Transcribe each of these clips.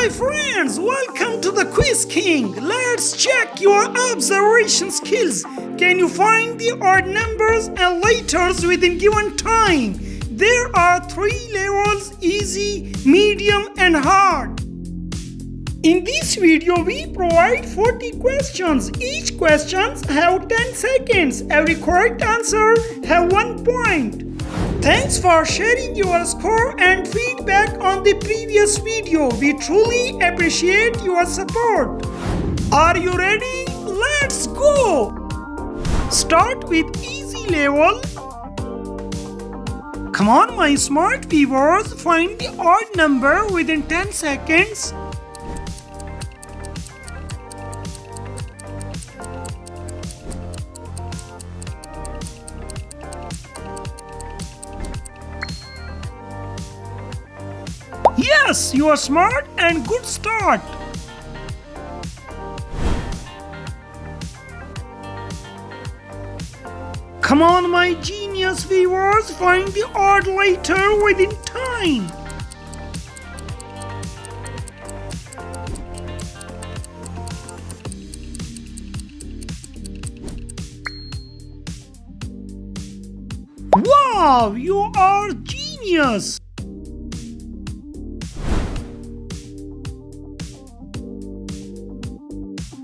Hi friends, welcome to the Quiz King. Let's check your observation skills. Can you find the odd numbers and letters within given time? There are 3 levels: easy, medium and hard. In this video, we provide 40 questions. Each question have 10 seconds. Every correct answer have 1 point. Thanks for sharing your score and feedback on the previous video. We truly appreciate your support. Are you ready? Let's go! Start with easy level. Come on, my smart viewers, find the odd number within 10 seconds. Yes, you are smart and good start. Come on, my genius viewers, find the odd letter within time. Wow, you are genius.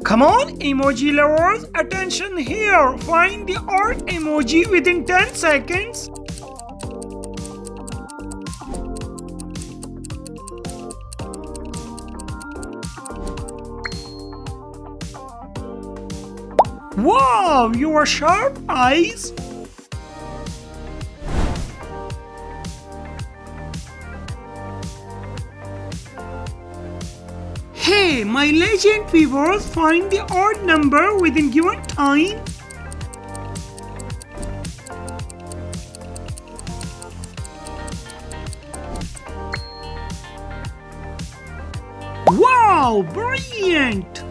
Come on, emoji lovers, attention here. Find the odd emoji within 10 seconds. Wow, your sharp eyes. Hey, my legend viewers, find the odd number within given time. Wow, brilliant!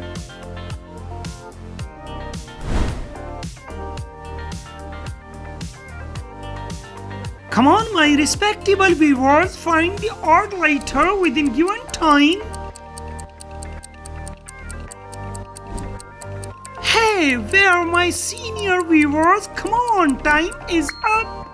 Come on, my respectable viewers, find the odd letter within given time. Hey, where are my senior viewers? Come on, time is up.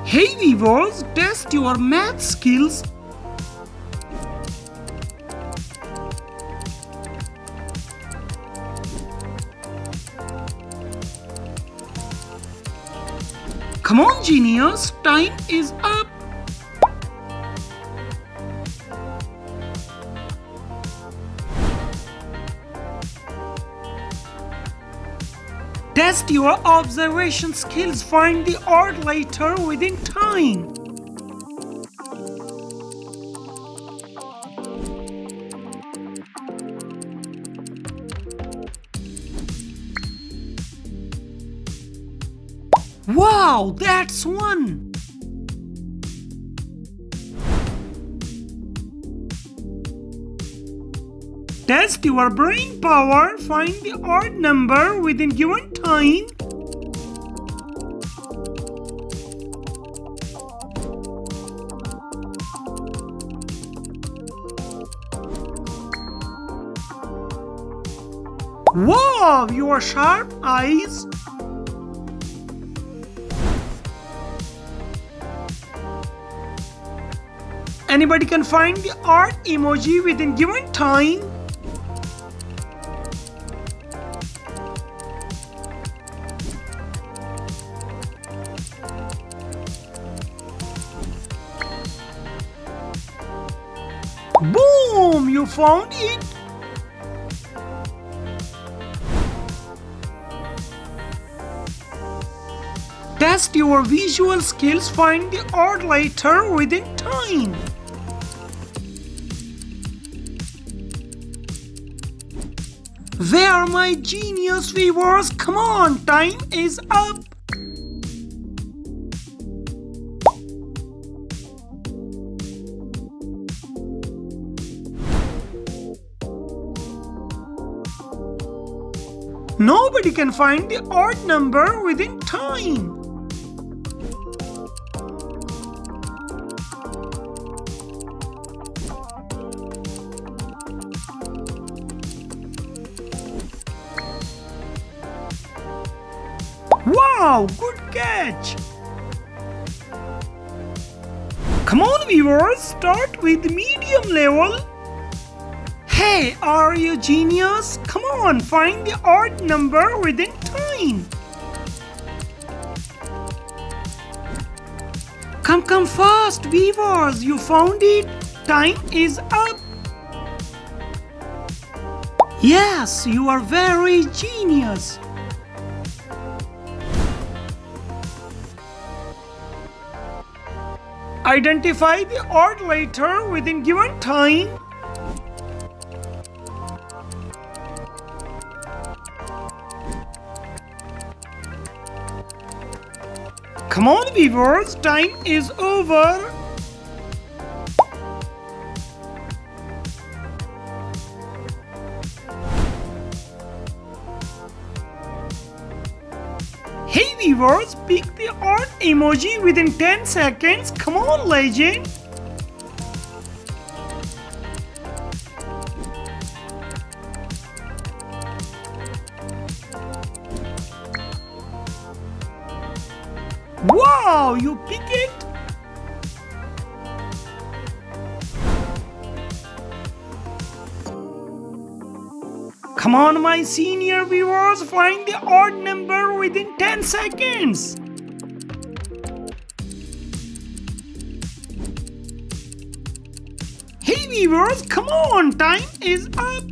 Hey viewers, test your math skills. Come on, genius, time is up. Test your observation skills. Find the odd letter within time. Wow, that's 1. Test your brain power. Find the odd number within given time. Wow, your sharp eyes. Anybody can find the odd emoji within given time? Boom! You found it! Test your visual skills. Find the odd letter within time. Where are my genius viewers? Come on, time is up. Nobody can find the odd number within time. Wow, good catch! Come on viewers, start with medium level. Hey, are you genius? Come on, find the odd number within time. Come fast viewers, you found it. Time is up. Yes, you are very genius. Identify the odd letter within given time. Come on viewers, time is over. Hey viewers, pick the odd emoji within 10 seconds. Come on legend. Wow, you pick it. Come on my senior viewers, find the odd number within 10 seconds. Hey viewers, come on, time is up.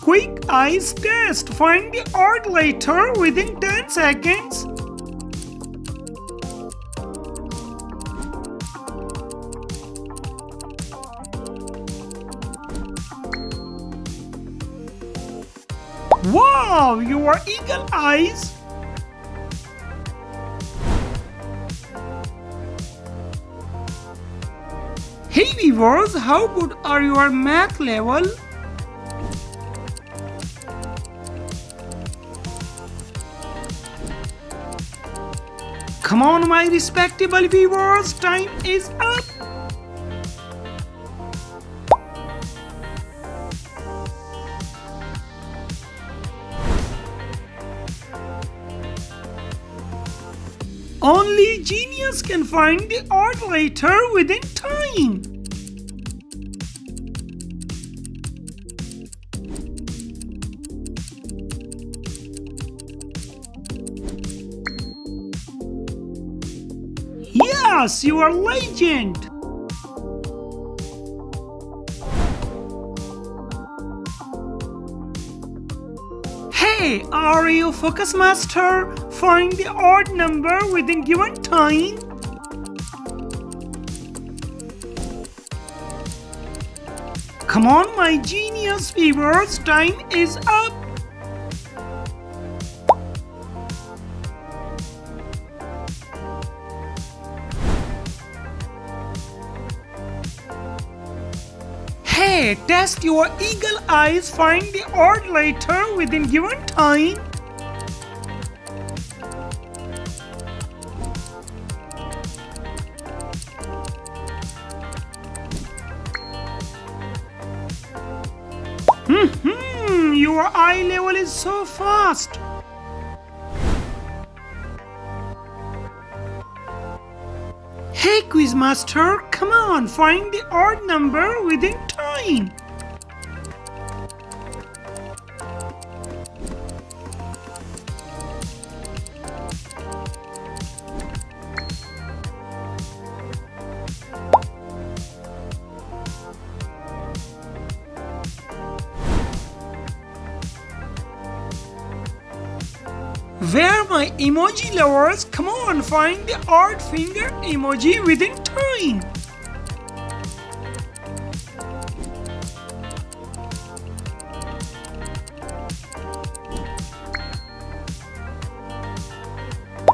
Quick eyes test. Find the odd letter within 10 seconds. Wow, you are eagle eyes. Hey viewers, how good are your math level? Come on my respectable viewers, time is up. Only genius can find the odd letter within time. Yes, you are legend. Hey, are you focus master? Find the odd number within given time. Come on my genius viewers, time is up. Hey, test your eagle eyes, find the odd letter within given time. Your eye level is so fast. Hey Quizmaster, come on, find the odd number within time. Where my emoji lovers? Come on, find the odd finger emoji within time.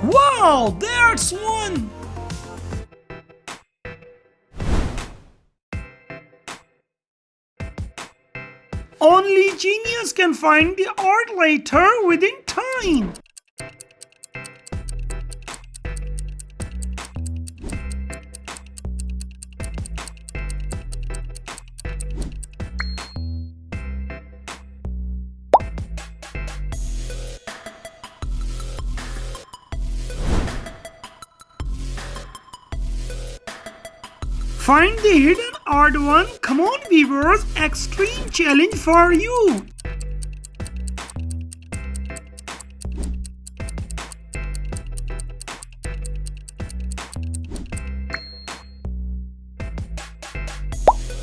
Wow, Wow, that's one! Only genius can find the odd letter within time. Find the hidden odd one. Come on, viewers, extreme challenge for you.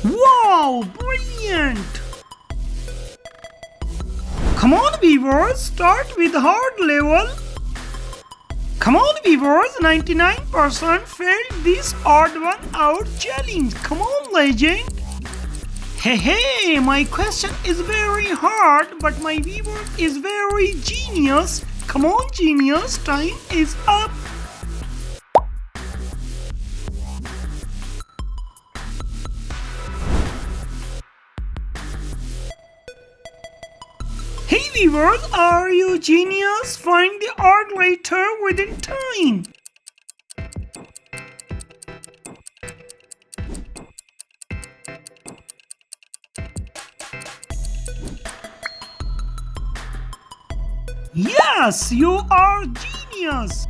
Wow, brilliant! Come on, viewers, start with hard level. Come on, viewers, 99% failed this odd one out challenge. Come on, legend. Hey, my question is very hard, but my viewer is very genius. Come on, genius, time is up. Hey viewers, are you genius? Find the odd letter within time. Yes, you are genius.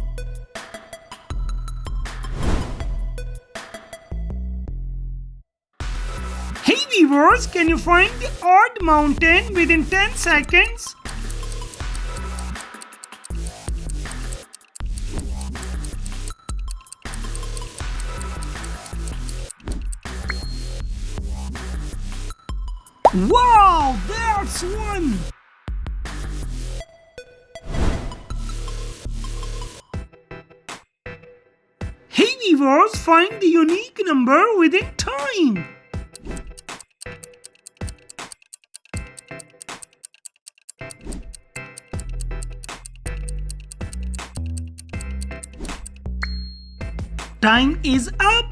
Hey viewers, can you find the odd mountain within 10 seconds? Wow, that's one! Hey viewers, find the unique number within time. Time is up.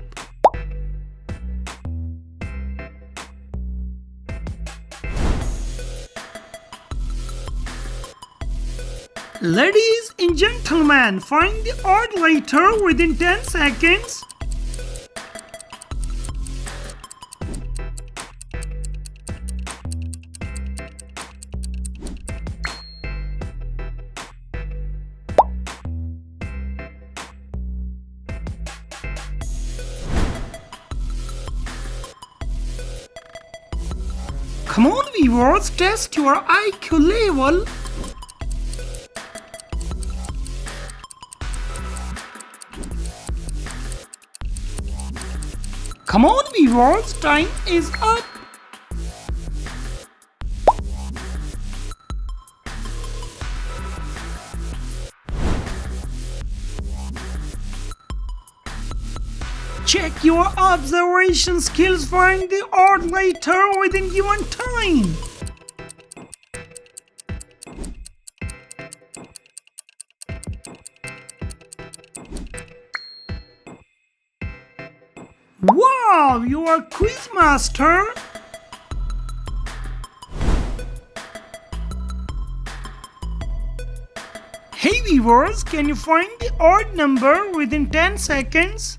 Ladies and gentlemen, find the odd letter within 10 seconds. Come on, viewers, test your IQ level. Come on, viewers, time is up. Check your observation skills. Find the odd letter within given time. Wow, you are quiz master. Hey viewers, can you find the odd number within 10 seconds?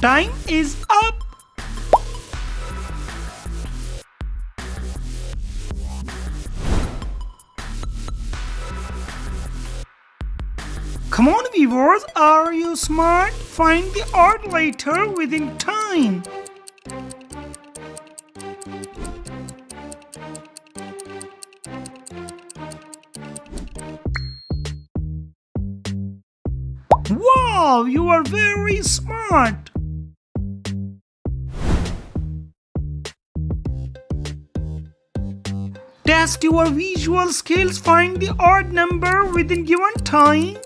Time is up. Come on, viewers, are you smart? Find the odd letter within time. Wow, you are very smart. Test your visual skills. Find the odd number within given time.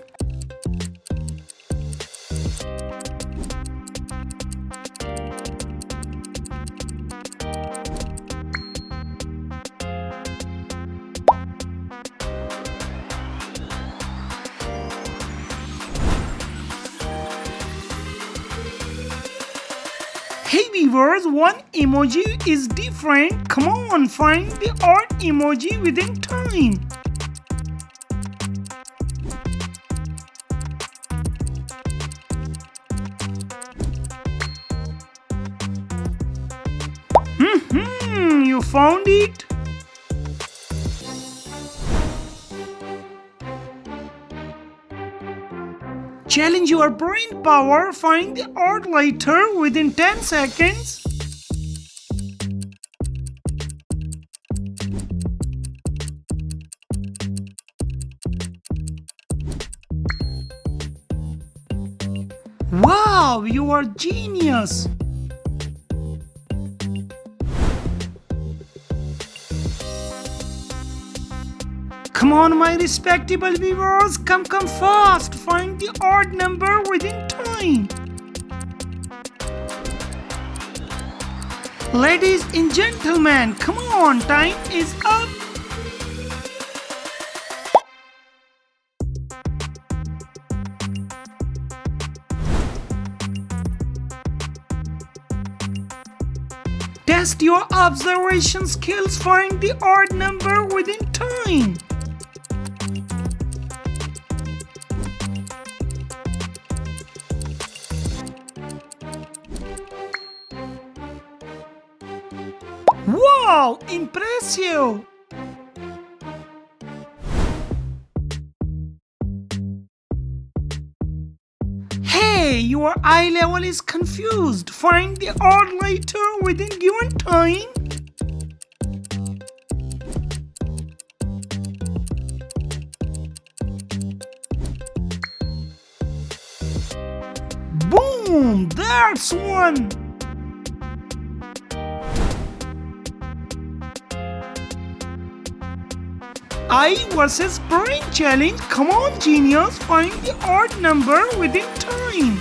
viewers, one emoji is different. Come on, find the odd emoji within time. You found it? Challenge your brain power. Find the odd letter within 10 seconds. Wow, you are genius! Come on, my respectable viewers, come fast, find the odd number within time. Ladies and gentlemen, come on, time is up. Test your observation skills, find the odd number within time. Wow, impressive! Hey, your eye level is confused. Find the odd letter within given time. Boom! That's one! Eye versus brain challenge. Come on, genius, find the odd number within time.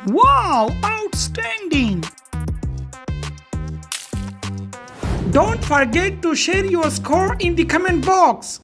Wow, outstanding! Don't forget to share your score in the comment box.